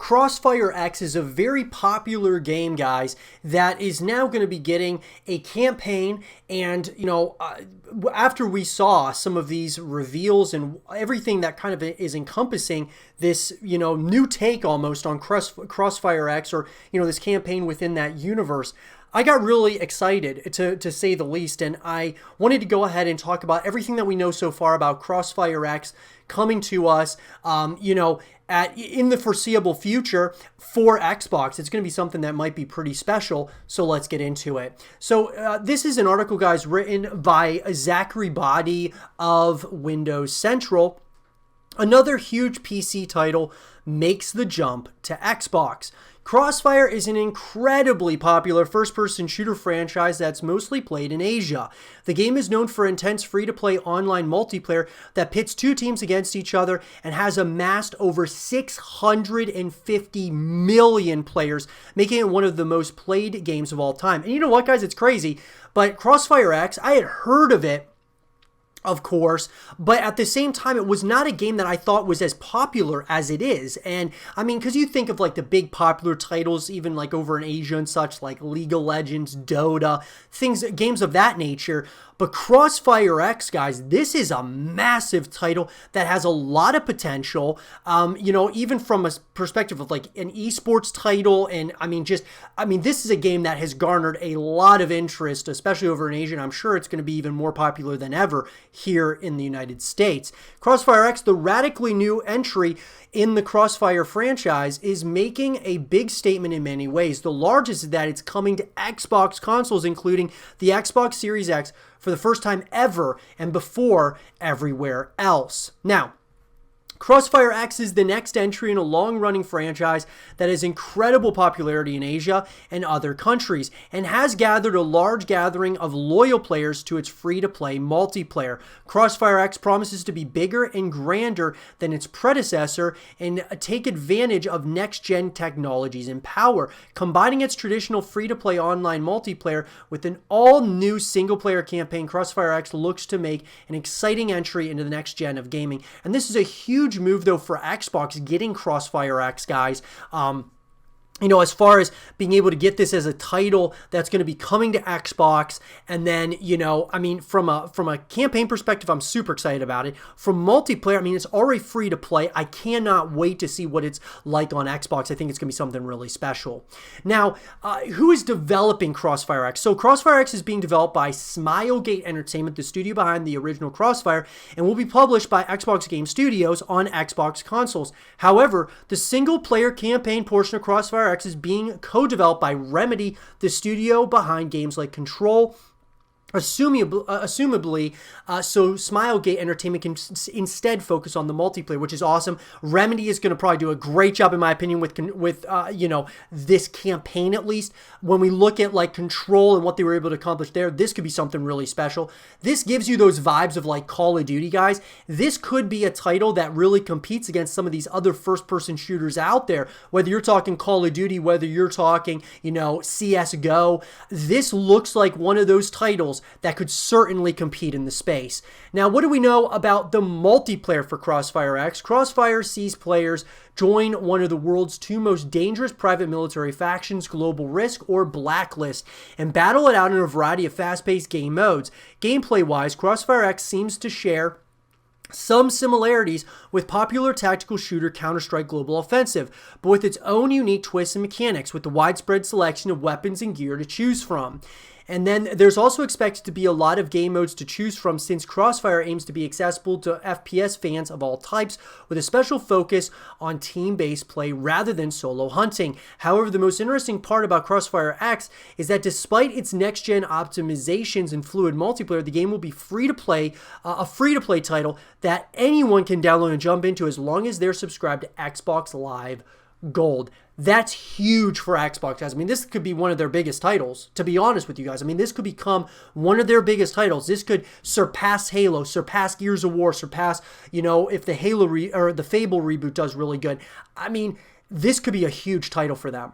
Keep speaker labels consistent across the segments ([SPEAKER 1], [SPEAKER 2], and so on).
[SPEAKER 1] CrossfireX is a very popular game, guys, that is now going to be getting a campaign. And, after we saw some of these reveals and everything that kind of is encompassing this, new take almost on CrossfireX, or, this campaign within that universe, I got really excited, to say the least, and I wanted to go ahead and talk about everything that we know so far about CrossfireX coming to us, in the foreseeable future for Xbox. It's going to be something that might be pretty special, so let's get into it. So this is an article, guys, written by Zachary Body of Windows Central. Another huge PC title makes the jump to Xbox. Crossfire is an incredibly popular first-person shooter franchise that's mostly played in Asia. The game is known for intense free-to-play online multiplayer that pits two teams against each other and has amassed over 650 million players, making it one of the most played games of all time. And you know what, guys? It's crazy, but CrossfireX, I had heard of it, of course, but at the same time, it was not a game that I thought was as popular as it is. And I mean, because you think of like the big popular titles, even like over in Asia and such, like League of Legends, Dota, games of that nature. But CrossfireX, guys, this is a massive title that has a lot of potential, even from a perspective of like an esports title. And this is a game that has garnered a lot of interest, especially over in Asia. And I'm sure it's going to be even more popular than ever here in the United States. CrossfireX, the radically new entry in the Crossfire franchise, is making a big statement in many ways. The largest is that it's coming to Xbox consoles, including the Xbox Series X, for the first time ever and before everywhere else. Now, CrossfireX is the next entry in a long-running franchise that has incredible popularity in Asia and other countries, and has gathered a large gathering of loyal players to its free-to-play multiplayer. CrossfireX promises to be bigger and grander than its predecessor and take advantage of next-gen technologies and power, combining its traditional free-to-play online multiplayer with an all-new single-player campaign. CrossfireX looks to make an exciting entry into the next gen of gaming, and this is a huge move, though, for Xbox getting CrossfireX, guys. As far as being able to get this as a title that's going to be coming to Xbox, and then, from a campaign perspective, I'm super excited about it. From multiplayer, it's already free to play. I cannot wait to see what it's like on Xbox. I think it's going to be something really special. Now, who is developing CrossfireX? So CrossfireX is being developed by Smilegate Entertainment, the studio behind the original Crossfire, and will be published by Xbox Game Studios on Xbox consoles. However, the single-player campaign portion of CrossfireX is being co-developed by Remedy, the studio behind games like Control, assumably, so Smilegate Entertainment can instead focus on the multiplayer, which is awesome. Remedy is going to probably do a great job, in my opinion, with this campaign, at least. When we look at like Control and what they were able to accomplish there, this could be something really special. This gives you those vibes of like Call of Duty, guys. This could be a title that really competes against some of these other first-person shooters out there, whether you're talking Call of Duty, whether you're talking, CSGO. This looks like one of those titles that could certainly compete in the space. Now, what do we know about the multiplayer for CrossfireX? Crossfire sees players join one of the world's two most dangerous private military factions, Global Risk or Blacklist, and battle it out in a variety of fast-paced game modes. Gameplay-wise, CrossfireX seems to share some similarities with popular tactical shooter Counter-Strike Global Offensive, but with its own unique twists and mechanics, with the widespread selection of weapons and gear to choose from. And then there's also expected to be a lot of game modes to choose from, since Crossfire aims to be accessible to FPS fans of all types, with a special focus on team-based play rather than solo hunting. However, the most interesting part about CrossfireX is that despite its next-gen optimizations and fluid multiplayer, the game will be free-to-play, a free-to-play title that anyone can download and jump into as long as they're subscribed to Xbox Live Gold. That's huge for Xbox, guys. This could be one of their biggest titles, to be honest with you guys. This could become one of their biggest titles. This could surpass Halo, surpass Gears of War, surpass, if the Halo or the Fable reboot does really good. This could be a huge title for them.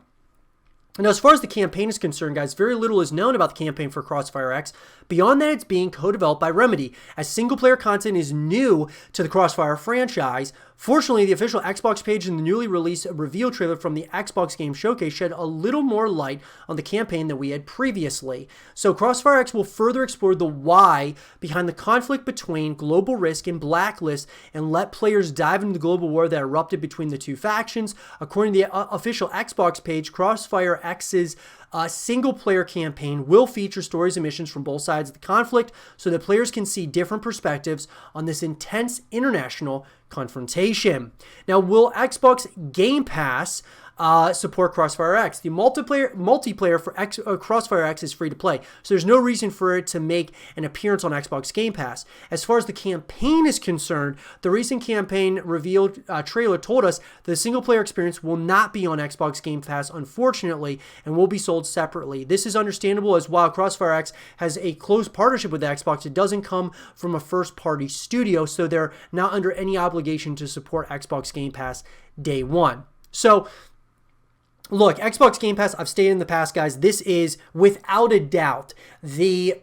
[SPEAKER 1] Now, as far as the campaign is concerned, guys, very little is known about the campaign for CrossfireX. Beyond that, it's being co-developed by Remedy, as single-player content is new to the Crossfire franchise. Fortunately, the official Xbox page and the newly released reveal trailer from the Xbox Game Showcase shed a little more light on the campaign than we had previously. So CrossfireX will further explore the why behind the conflict between Global Risk and Blacklist and let players dive into the global war that erupted between the two factions. According to the official Xbox page, CrossfireX's single-player campaign will feature stories and missions from both sides of the conflict so that players can see different perspectives on this intense international confrontation. Now, will Xbox Game Pass support CrossfireX? The multiplayer for CrossfireX is free to play, so there's no reason for it to make an appearance on Xbox Game Pass. As far as the campaign is concerned, the recent campaign revealed trailer told us the single-player experience will not be on Xbox Game Pass, unfortunately, and will be sold separately. This is understandable, as while CrossfireX has a close partnership with Xbox, it doesn't come from a first-party studio, so they're not under any obligation to support Xbox Game Pass day one. So, look, Xbox Game Pass, I've stated in the past, guys, this is without a doubt the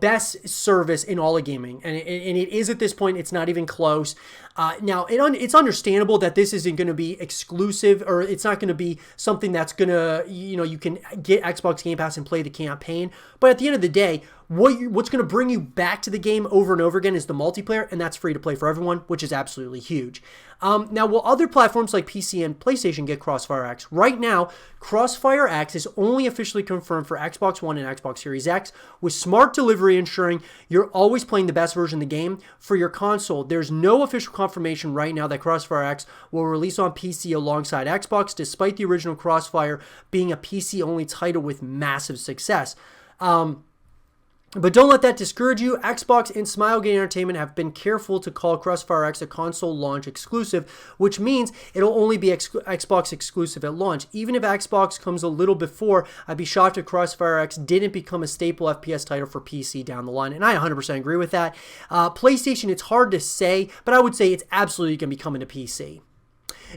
[SPEAKER 1] best service in all of gaming, and it is at this point. It's not even close. Now, it's understandable that this isn't going to be exclusive, or it's not going to be something that's going to, you can get Xbox Game Pass and play the campaign. But at the end of the day, what's going to bring you back to the game over and over again is the multiplayer, and that's free to play for everyone, which is absolutely huge. Now, will other platforms like PC and PlayStation get CrossfireX? Right now, CrossfireX is only officially confirmed for Xbox One and Xbox Series X, with smart delivery ensuring you're always playing the best version of the game for your console. There's no official confirmation right now that CrossfireX will release on PC alongside Xbox, despite the original Crossfire being a PC-only title with massive success. But don't let that discourage you. Xbox and Smilegate Entertainment have been careful to call CrossfireX a console launch exclusive, which means it'll only be Xbox exclusive at launch. Even if Xbox comes a little before, I'd be shocked if CrossfireX didn't become a staple FPS title for PC down the line, and I 100% agree with that. PlayStation, it's hard to say, but I would say it's absolutely going to be coming to PC.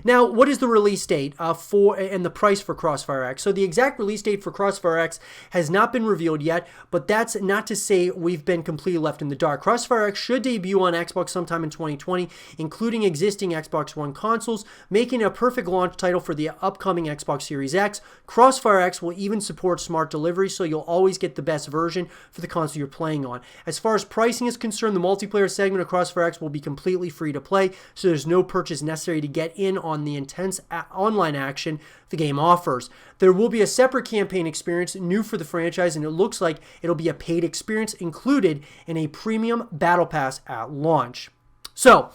[SPEAKER 1] Now, what is the release date and the price for CrossfireX? So the exact release date for CrossfireX has not been revealed yet, but that's not to say we've been completely left in the dark. CrossfireX should debut on Xbox sometime in 2020, including existing Xbox One consoles, making it a perfect launch title for the upcoming Xbox Series X. CrossfireX will even support smart delivery, so you'll always get the best version for the console you're playing on. As far as pricing is concerned, the multiplayer segment of CrossfireX will be completely free to play, so there's no purchase necessary to get in on the intense online action the game offers. There will be a separate campaign experience new for the franchise, and it looks like it'll be a paid experience included in a premium battle pass at launch. So,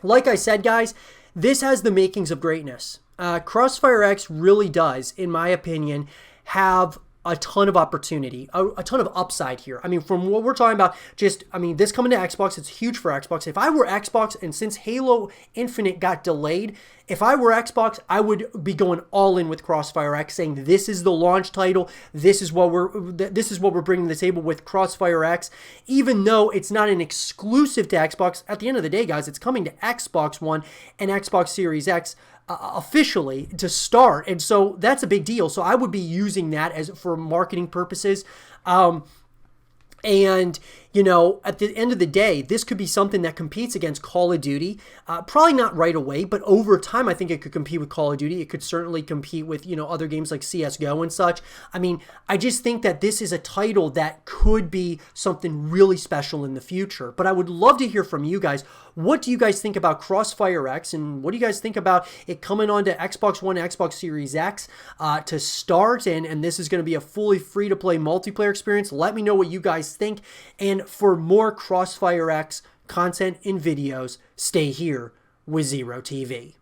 [SPEAKER 1] like I said, guys, this has the makings of greatness. CrossfireX really does, in my opinion, have a ton of opportunity, a ton of upside here. I mean, from what we're talking about, this coming to Xbox, it's huge for Xbox. If I were Xbox, and since Halo Infinite got delayed, if I were Xbox, I would be going all in with CrossfireX, saying this is the launch title. This is what we're bringing to the table with CrossfireX. Even though it's not an exclusive to Xbox, at the end of the day, guys, it's coming to Xbox One and Xbox Series X officially to start, and so that's a big deal. So I would be using that as for marketing purposes. And, at the end of the day, this could be something that competes against Call of Duty. Probably not right away, but over time, I think it could compete with Call of Duty. It could certainly compete with, other games like CSGO and such. I mean, I just think that this is a title that could be something really special in the future. But I would love to hear from you guys. What do you guys think about CrossfireX, and what do you guys think about it coming on to Xbox One, Xbox Series X to start? And this is going to be a fully free-to-play multiplayer experience. Let me know what you guys think. And for more CrossfireX content and videos, stay here with Zero TV.